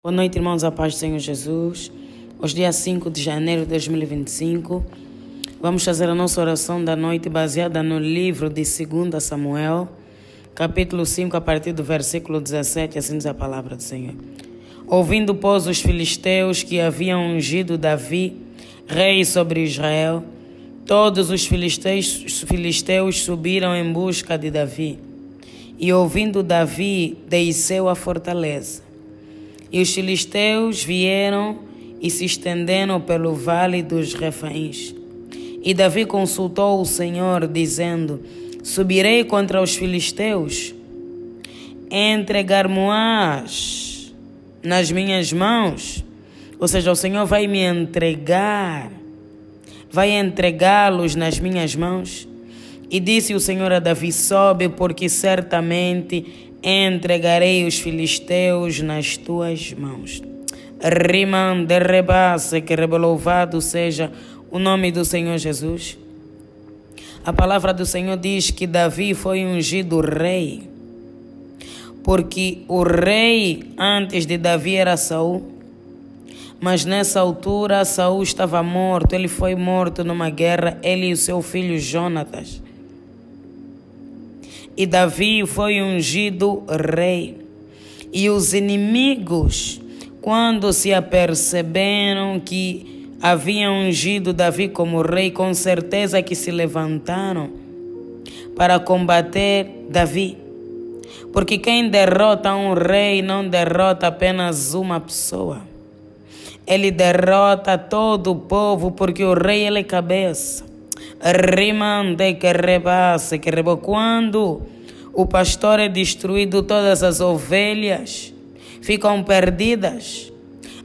Boa noite, irmãos, a paz do Senhor Jesus. Hoje, dia 5 de janeiro de 2025, vamos fazer a nossa oração da noite baseada no livro de 2 Samuel, capítulo 5, a partir do versículo 17, assim diz a palavra do Senhor. Ouvindo, pois, os filisteus que haviam ungido Davi, rei sobre Israel, todos os filisteus subiram em busca de Davi. E ouvindo Davi, desceu à fortaleza. E os filisteus vieram e se estenderam pelo vale dos Refaíns. E Davi consultou o Senhor, dizendo: subirei contra os filisteus, entregar-me-ás nas minhas mãos. Ou seja, o Senhor vai me entregar, vai entregá-los nas minhas mãos. E disse o Senhor a Davi: sobe, porque certamente entregarei os filisteus nas tuas mãos. Riman de rebasse, que louvado seja o nome do Senhor Jesus. A palavra do Senhor diz que Davi foi ungido rei, porque o rei antes de Davi era Saul, mas nessa altura Saul estava morto, ele foi morto numa guerra, ele e o seu filho Jonatas. E Davi foi ungido rei. E os inimigos, quando se aperceberam que haviam ungido Davi como rei, com certeza que se levantaram para combater Davi. Porque quem derrota um rei não derrota apenas uma pessoa. Ele derrota todo o povo, porque o rei ele é cabeça. Rimande que rebasse, que rebo. Quando o pastor é destruído, todas as ovelhas ficam perdidas.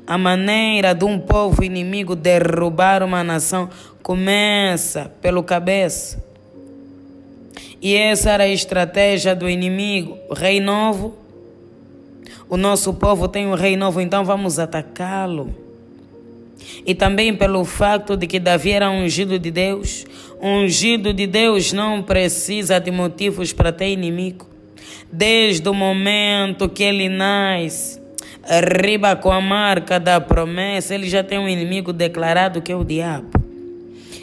A maneira de um povo inimigo derrubar uma nação começa pelo cabeça. E essa era a estratégia do inimigo. Rei novo. O nosso povo tem um rei novo, então vamos atacá-lo. E também pelo fato de que Davi era ungido de Deus. Ungido de Deus não precisa de motivos para ter inimigo. Desde o momento que ele nasce, arriba com a marca da promessa, ele já tem um inimigo declarado, que é o diabo.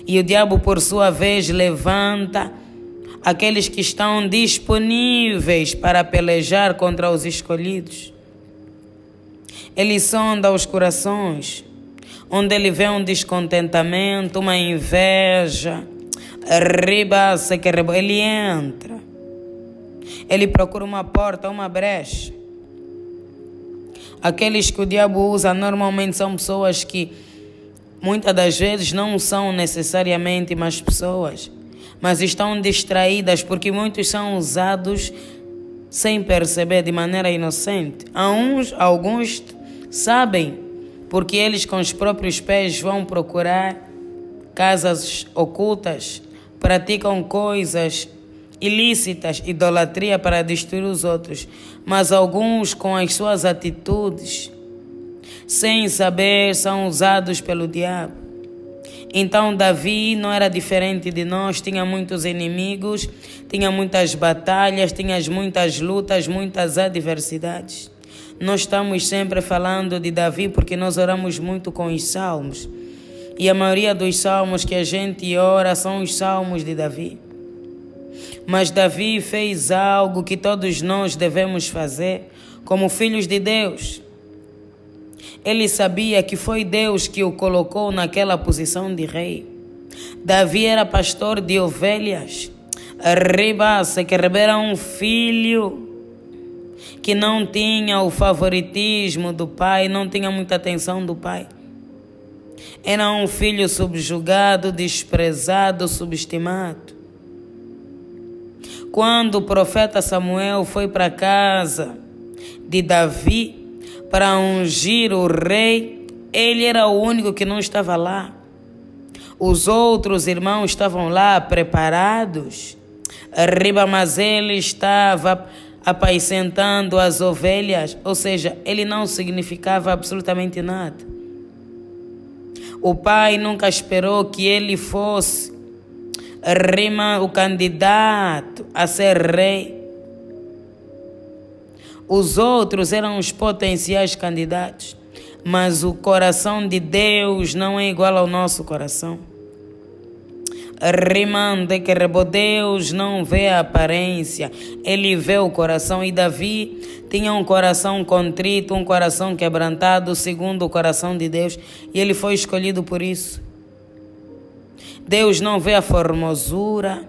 E o diabo, por sua vez, levanta aqueles que estão disponíveis para pelejar contra os escolhidos. Ele sonda os corações, onde ele vê um descontentamento, uma inveja, ele entra. Ele procura uma porta, uma brecha. Aqueles que o diabo usa normalmente são pessoas que muitas das vezes não são necessariamente más pessoas, mas estão distraídas, porque muitos são usados sem perceber, de maneira inocente. Alguns sabem, porque eles com os próprios pés vão procurar casas ocultas, praticam coisas ilícitas, idolatria para destruir os outros. Mas alguns com as suas atitudes, sem saber, são usados pelo diabo. Então Davi não era diferente de nós, tinha muitos inimigos, tinha muitas batalhas, tinha muitas lutas, muitas adversidades. Nós estamos sempre falando de Davi porque nós oramos muito com os salmos. E a maioria dos salmos que a gente ora são os salmos de Davi. Mas Davi fez algo que todos nós devemos fazer como filhos de Deus. Ele sabia que foi Deus que o colocou naquela posição de rei. Davi era pastor de ovelhas. Ribasse, que era um filho que não tinha o favoritismo do pai, não tinha muita atenção do pai. Era um filho subjugado, desprezado, subestimado. Quando o profeta Samuel foi para a casa de Davi para ungir o rei, ele era o único que não estava lá. Os outros irmãos estavam lá preparados, mas ele estava apacentando as ovelhas, ou seja, ele não significava absolutamente nada. O pai nunca esperou que ele fosse o candidato a ser rei. Os outros eram os potenciais candidatos. Mas o coração de Deus não é igual ao nosso coração. Rimande que Deus não vê a aparência, ele vê o coração. E Davi tinha um coração contrito, um coração quebrantado, segundo o coração de Deus, e ele foi escolhido por isso. Deus não vê a formosura,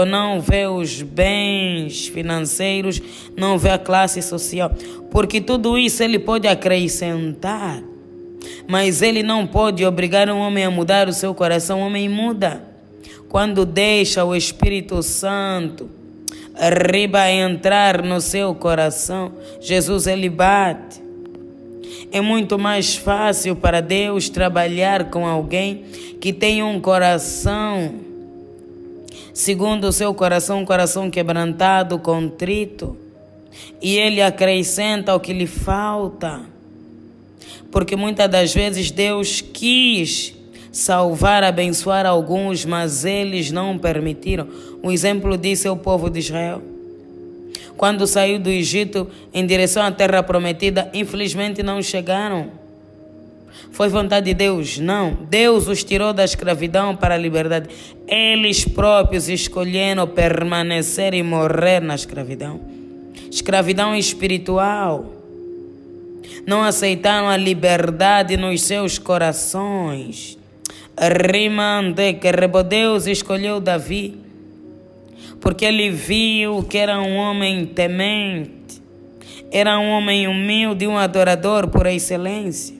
não vê os bens financeiros, não vê a classe social, porque tudo isso ele pode acrescentar. Mas ele não pode obrigar um homem a mudar o seu coração. O homem muda quando deixa o Espírito Santo entrar no seu coração. Jesus, ele bate. É muito mais fácil para Deus trabalhar com alguém que tem um coração segundo o seu coração, um coração quebrantado, contrito, e ele acrescenta o que lhe falta. Porque muitas das vezes Deus quis salvar, abençoar alguns, mas eles não permitiram. Um exemplo disso é o povo de Israel. Quando saiu do Egito em direção à terra prometida, infelizmente não chegaram. Foi vontade de Deus? Não. Deus os tirou da escravidão para a liberdade. Eles próprios escolheram permanecer e morrer na escravidão. Escravidão espiritual. Não aceitaram a liberdade nos seus corações. Deus escolheu Davi porque ele viu que era um homem temente, era um homem humilde, um adorador por excelência.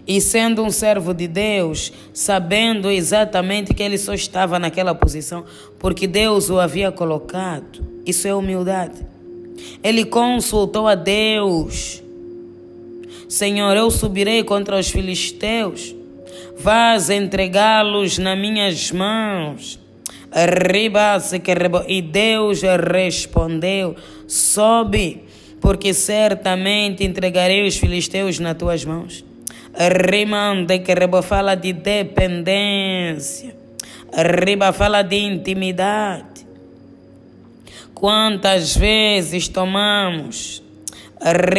E sendo um servo de Deus, sabendo exatamente que ele só estava naquela posição porque Deus o havia colocado. Isso é humildade. Ele consultou a Deus. Senhor, eu subirei contra os filisteus. Vás entregá-los nas minhas mãos. E Deus respondeu: sobe, porque certamente entregarei os filisteus nas tuas mãos. Fala de dependência. Fala de intimidade. Quantas vezes tomamos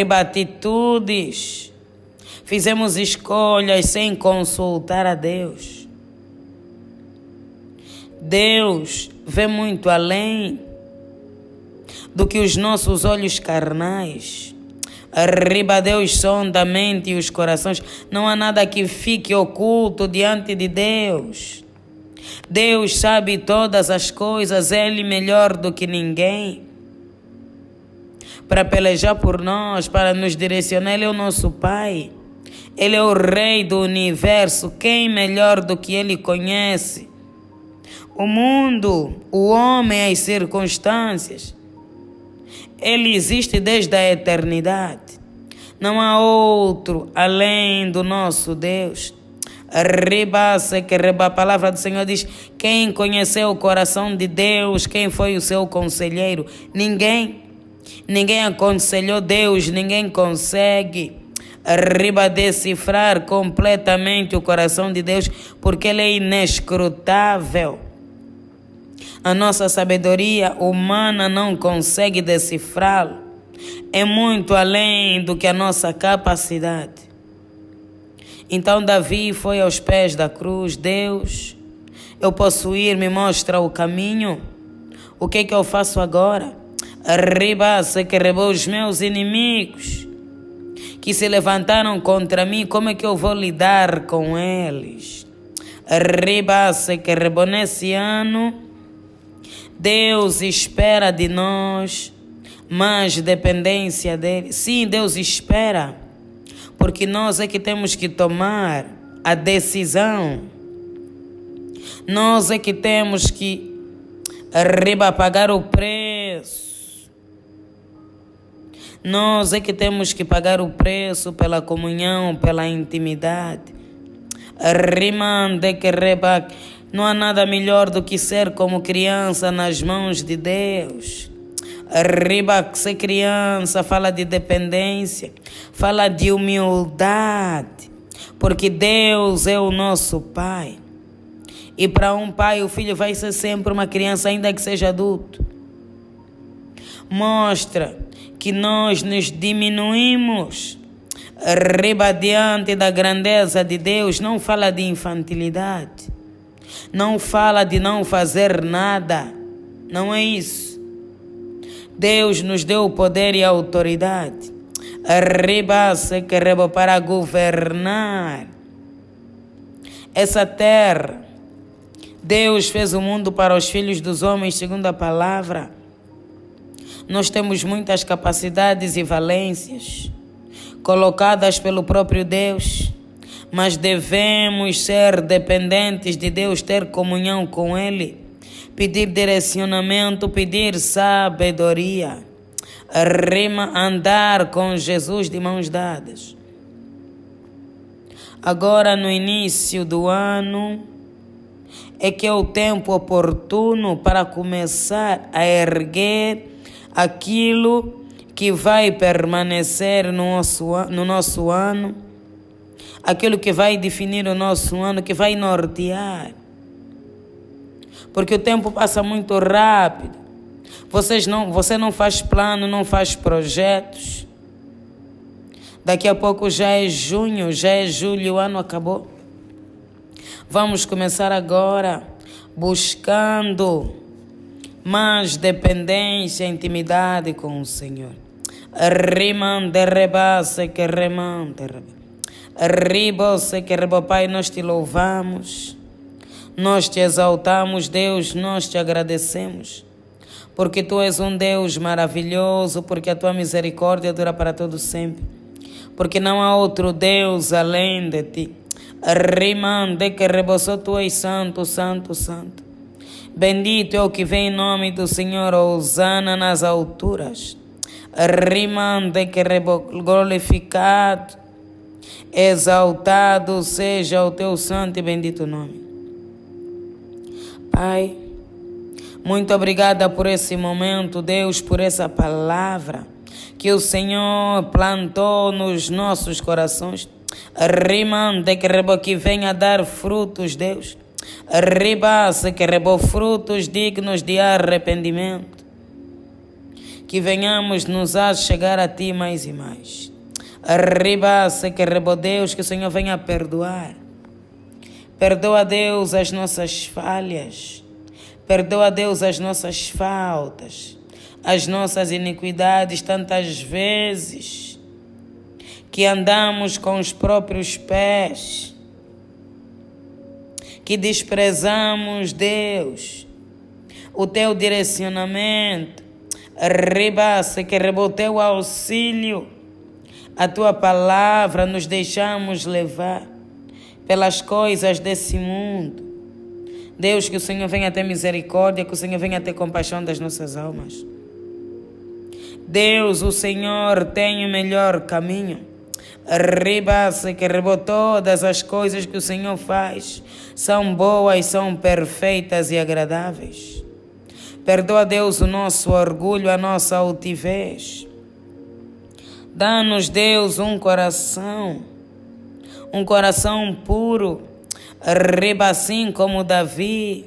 atitudes, fizemos escolhas sem consultar a Deus. Deus vê muito além do que os nossos olhos carnais. Deus sonda a mente e os corações. Não há nada que fique oculto diante de Deus. Deus sabe todas as coisas, Ele melhor do que ninguém. Para pelejar por nós, para nos direcionar, Ele é o nosso Pai. Ele é o Rei do Universo. Quem melhor do que Ele conhece o mundo, o homem, as circunstâncias? Ele existe desde a eternidade. Não há outro além do nosso Deus. A palavra do Senhor diz: quem conheceu o coração de Deus, quem foi o seu conselheiro? Ninguém. Ninguém aconselhou Deus, ninguém consegue decifrar completamente o coração de Deus, porque Ele é inescrutável. A nossa sabedoria humana não consegue decifrá-lo. É muito além do que a nossa capacidade. Então Davi foi aos pés da cruz. Deus, eu posso ir, me mostra o caminho. O que é que eu faço agora? Os meus inimigos que se levantaram contra mim, como é que eu vou lidar com eles? Nesse ano, Deus espera de nós mais dependência dele. Sim, Deus espera, porque nós é que temos que tomar a decisão. Nós é que temos que pagar o preço. Nós é que temos que pagar o preço pela comunhão, pela intimidade. Não há nada melhor do que ser como criança nas mãos de Deus. Ser criança fala de dependência, fala de humildade, porque Deus é o nosso Pai. E para um pai, o filho vai ser sempre uma criança, ainda que seja adulto. mostra que nós nos diminuímos diante da grandeza de Deus. Não fala de infantilidade, não fala de não fazer nada, não é isso. Deus nos deu o poder e a autoridade para governar essa terra. Deus fez o mundo para os filhos dos homens segundo a palavra. Nós temos muitas capacidades e valências colocadas pelo próprio Deus, mas devemos ser dependentes de Deus, ter comunhão com Ele, pedir direcionamento, pedir sabedoria, andar com Jesus de mãos dadas. Agora, no início do ano, é que é o tempo oportuno para começar a erguer aquilo que vai permanecer no nosso ano, aquilo que vai definir o nosso ano, que vai nortear. Porque o tempo passa muito rápido. Você não faz plano, não faz projetos. Daqui a pouco já é junho, já é julho, o ano acabou. Vamos começar agora buscando mais dependência, intimidade com o Senhor. Pai, nós te louvamos, nós te exaltamos, Deus, nós te agradecemos, porque tu és um Deus maravilhoso, porque a tua misericórdia dura para todo sempre, porque não há outro Deus além de ti. Tu és santo, santo, santo. Bendito é o que vem em nome do Senhor, hosana nas alturas. Glorificado, exaltado seja o teu santo e bendito nome. Pai, muito obrigada por esse momento, Deus, por essa palavra que o Senhor plantou nos nossos corações. Que venha dar frutos, Deus. Frutos dignos de arrependimento. Que venhamos nos a chegar a Ti mais e mais. Deus, que o Senhor venha perdoar. Perdoa, Deus, as nossas falhas. Perdoa, Deus, as nossas faltas, as nossas iniquidades, tantas vezes que andamos com os próprios pés, que desprezamos, Deus, o teu direcionamento, o teu auxílio, a tua palavra, nos deixamos levar pelas coisas desse mundo. Deus, que o Senhor venha ter misericórdia, que o Senhor venha ter compaixão das nossas almas. Deus, o Senhor tem o melhor caminho. Todas as coisas que o Senhor faz são boas, são perfeitas e agradáveis. Perdoa, Deus, o nosso orgulho, a nossa altivez. Dá-nos, Deus, um coração puro, assim como Davi,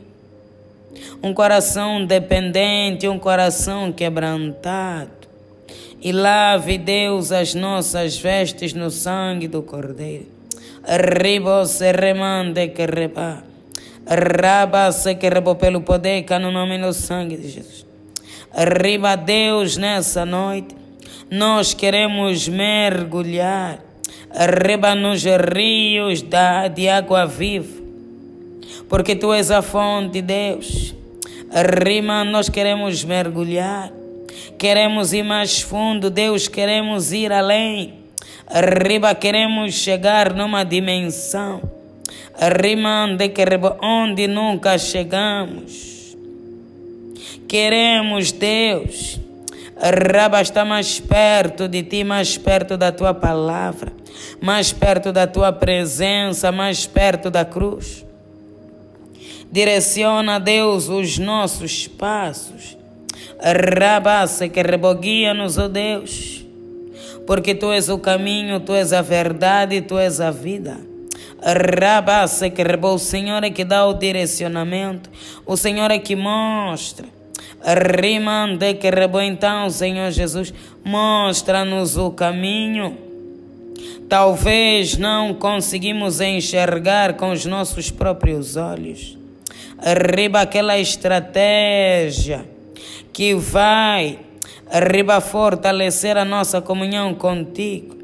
um coração dependente, um coração quebrantado. E lave, Deus, as nossas vestes no sangue do Cordeiro. Pelo poder que há no nome e no sangue de Jesus. Deus, nessa noite, nós queremos mergulhar nos rios de água viva, porque Tu és a fonte, Deus. Nós queremos mergulhar. Queremos ir mais fundo, Deus, queremos ir além. Queremos chegar numa dimensão onde nunca chegamos. Queremos, Deus, estar mais perto de Ti, mais perto da Tua palavra, mais perto da Tua presença, mais perto da cruz. Direciona, Deus, os nossos passos. Guia-nos, ó Deus, porque Tu és o caminho, Tu és a verdade, Tu és a vida. O Senhor é que dá o direcionamento, o Senhor é que mostra. Rimande que rebo, então, Senhor Jesus, mostra-nos o caminho. Talvez não conseguimos enxergar com os nossos próprios olhos. Riba aquela estratégia que vai fortalecer a nossa comunhão contigo,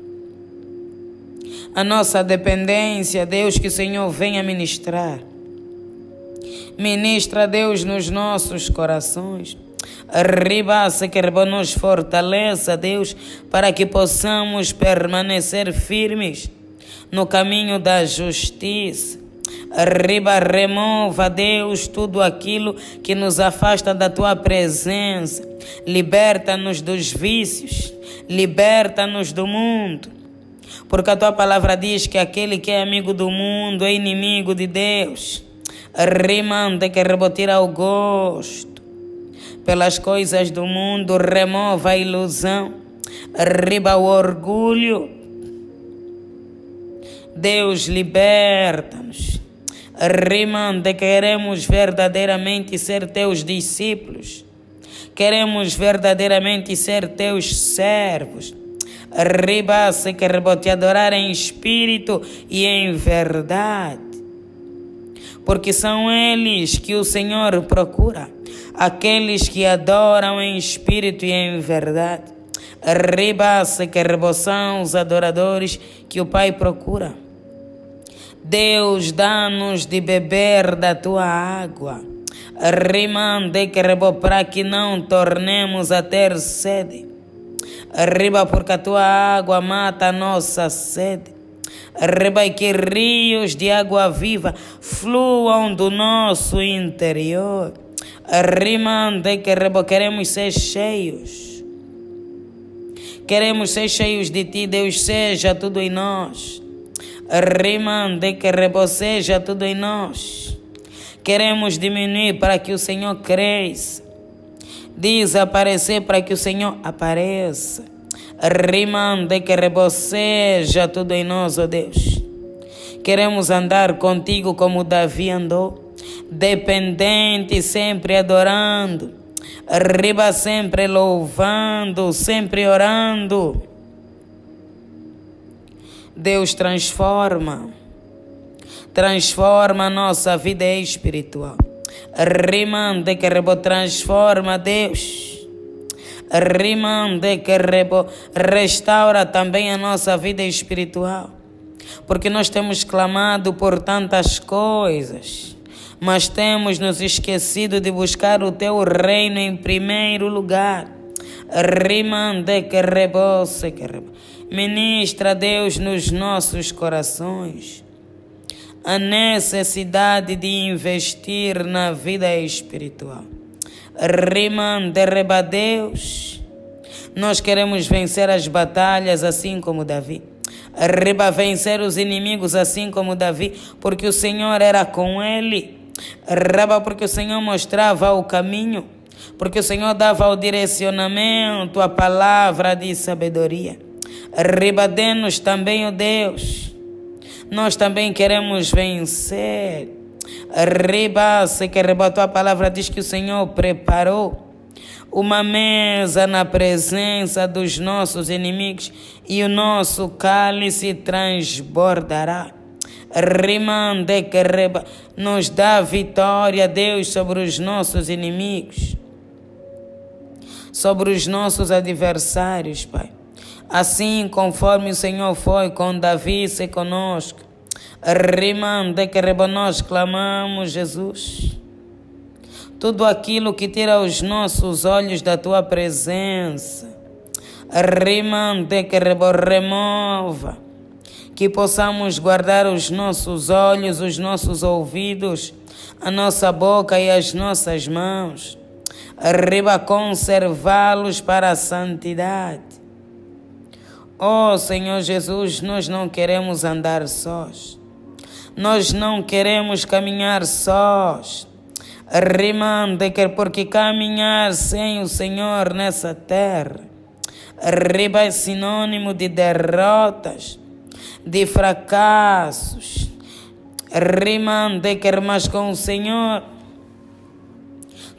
a nossa dependência. Deus, que o Senhor venha ministrar. Ministra, Deus, nos nossos corações. Se que nos fortaleça, Deus, para que possamos permanecer firmes no caminho da justiça. Remova, Deus, tudo aquilo que nos afasta da Tua presença. Liberta-nos dos vícios, liberta-nos do mundo. Porque a Tua palavra diz que aquele que é amigo do mundo é inimigo de Deus. Rimande que rebotira o gosto pelas coisas do mundo, remova a ilusão, riba o orgulho. Deus, liberta-nos. Rimande, queremos verdadeiramente ser Teus discípulos, queremos verdadeiramente ser Teus servos. Riba, se que rebote adorar em espírito e em verdade, porque são eles que o Senhor procura, aqueles que adoram em espírito e em verdade. Riba-se que são os adoradores que o Pai procura. Deus, dá-nos de beber da Tua água. Rimande que rebo, para que não tornemos a ter sede. Riba, porque a Tua água mata a nossa sede. Riba, e que rios de água viva fluam do nosso interior. Rimande que rebo, queremos ser cheios. Queremos ser cheios de Ti, Deus, seja tudo em nós. Rimande que rebo, seja tudo em nós. Queremos diminuir para que o Senhor cresça. Desaparecer para que o Senhor apareça. Rimande que rebo, seja tudo em nós, ó Deus. Queremos andar contigo como Davi andou, dependente, sempre adorando. Riba, sempre louvando, sempre orando. Deus, transforma a nossa vida espiritual. Rimande que rebo, transforma, Deus. Rimande que rebo, restaura também a nossa vida espiritual. Porque nós temos clamado por tantas coisas, mas temos nos esquecido de buscar o Teu reino em primeiro lugar. Rimande que rebo, se que rebo. Ministra, Deus, nos nossos corações a necessidade de investir na vida espiritual. Rimande reba, Deus, nós queremos vencer as batalhas assim como Davi. Riba, vencer os inimigos assim como Davi, porque o Senhor era com ele. Riba, porque o Senhor mostrava o caminho, porque o Senhor dava o direcionamento, a palavra de sabedoria. Riba, dê-nos também, ó Deus, nós também queremos vencer. Riba, se que riba, a Tua palavra diz que o Senhor preparou uma mesa na presença dos nossos inimigos e o nosso cálice transbordará. Rimande que reba, nos dá vitória, Deus, sobre os nossos inimigos, sobre os nossos adversários, Pai. Assim conforme o Senhor foi com Davi, se conosco. Rimande que reba, nós clamamos, Jesus. Tudo aquilo que tira os nossos olhos da Tua presença, rimande que remova, que possamos guardar os nossos olhos, os nossos ouvidos, a nossa boca e as nossas mãos, riba, conservá-los para a santidade. Oh Senhor Jesus, nós não queremos andar sós, nós não queremos caminhar sós. Rimande que, porque caminhar sem o Senhor nessa terra, riba, é sinônimo de derrotas, de fracassos. Rimande que, mas com o Senhor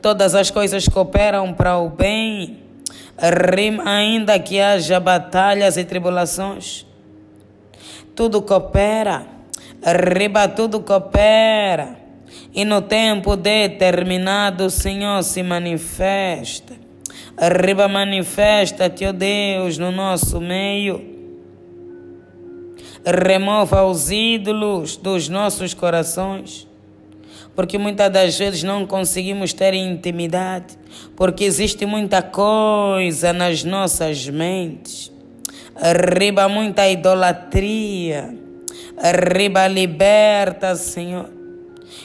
Todas as coisas cooperam para o bem. Ainda que haja batalhas e tribulações, tudo coopera. Tudo coopera. E no tempo determinado o Senhor se manifesta. Manifesta-te, ó Deus, no nosso meio. Remova os ídolos dos nossos corações, porque muitas das vezes não conseguimos ter intimidade, porque existe muita coisa nas nossas mentes. Muita idolatria. Liberta, Senhor.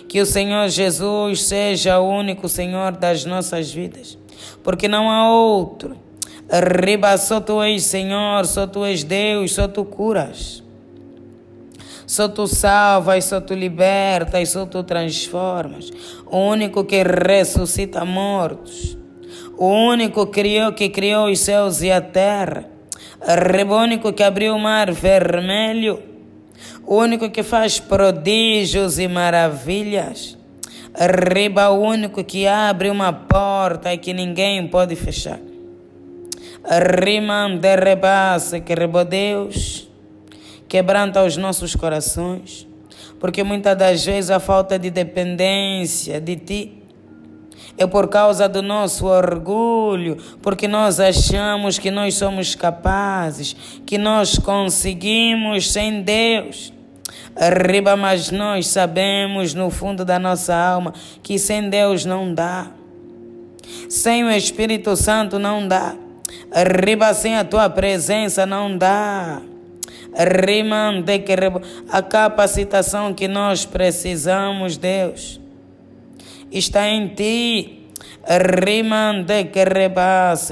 Que o Senhor Jesus seja o único Senhor das nossas vidas, porque não há outro. Só Tu és Senhor, só Tu és Deus, só Tu curas. Só Tu salvas, só Tu libertas, só Tu transformas. O único que ressuscita mortos. O único que criou os céus e a terra. O único que abriu o mar vermelho. O único que faz prodígios e maravilhas. O único que abre uma porta e que ninguém pode fechar. Deus, quebranta os nossos corações, porque muitas das vezes a falta de dependência de Ti é por causa do nosso orgulho, porque nós achamos que nós somos capazes, que nós conseguimos sem Deus. Mas nós sabemos no fundo da nossa alma que sem Deus não dá. Sem o Espírito Santo não dá. Sem a Tua presença não dá. A capacitação que nós precisamos, Deus, está em Ti.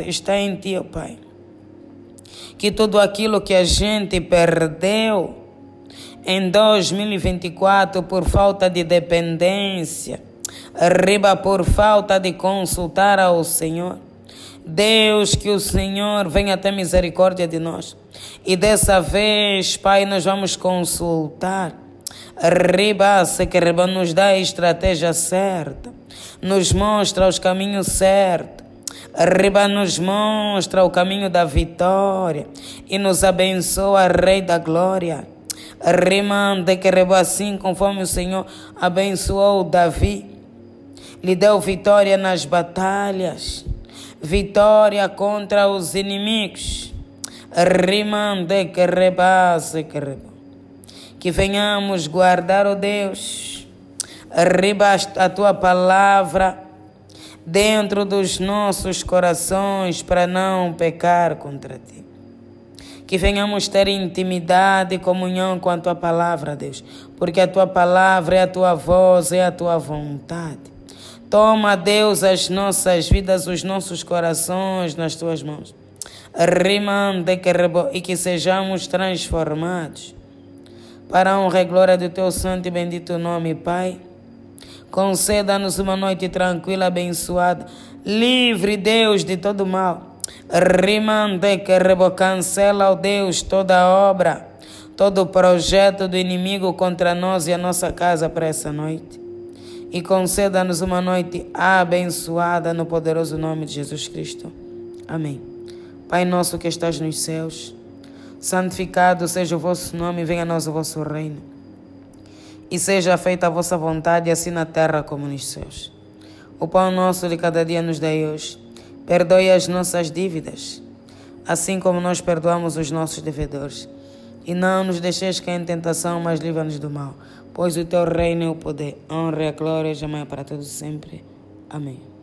Está em Ti, ó Pai. Que tudo aquilo que a gente perdeu em 2024 por falta de dependência, por falta de consultar ao Senhor, Deus, que o Senhor venha ter misericórdia de nós. E dessa vez, Pai, nós vamos consultar. Nos dá a estratégia certa, nos mostra os caminhos certos. Nos mostra o caminho da vitória e nos abençoa, Rei da Glória. Assim conforme o Senhor abençoou Davi, lhe deu vitória nas batalhas, vitória contra os inimigos. Que venhamos guardar, ó Deus, a Tua palavra dentro dos nossos corações para não pecar contra Ti. Que venhamos ter intimidade e comunhão com a Tua palavra, Deus, porque a Tua palavra é a Tua voz, é a Tua vontade. Toma, Deus, as nossas vidas, os nossos corações nas Tuas mãos. E que sejamos transformados para a honra e glória do Teu santo e bendito nome, Pai. Conceda-nos uma noite tranquila, abençoada, livre, Deus, de todo mal. Cancela, ó Deus, toda obra, todo projeto do inimigo contra nós e a nossa casa para essa noite. E conceda-nos uma noite abençoada no poderoso nome de Jesus Cristo. Amém. Pai nosso que estás nos céus, santificado seja o vosso nome, venha a nós o vosso reino. E seja feita a vossa vontade, assim na terra como nos céus. O pão nosso de cada dia nos dai hoje. Perdoe as nossas dívidas, assim como nós perdoamos os nossos devedores. E não nos deixeis cair em tentação, mas livra-nos do mal. Pois o Teu reino é o poder, a honra e a glória, jamais para todos sempre. Amém.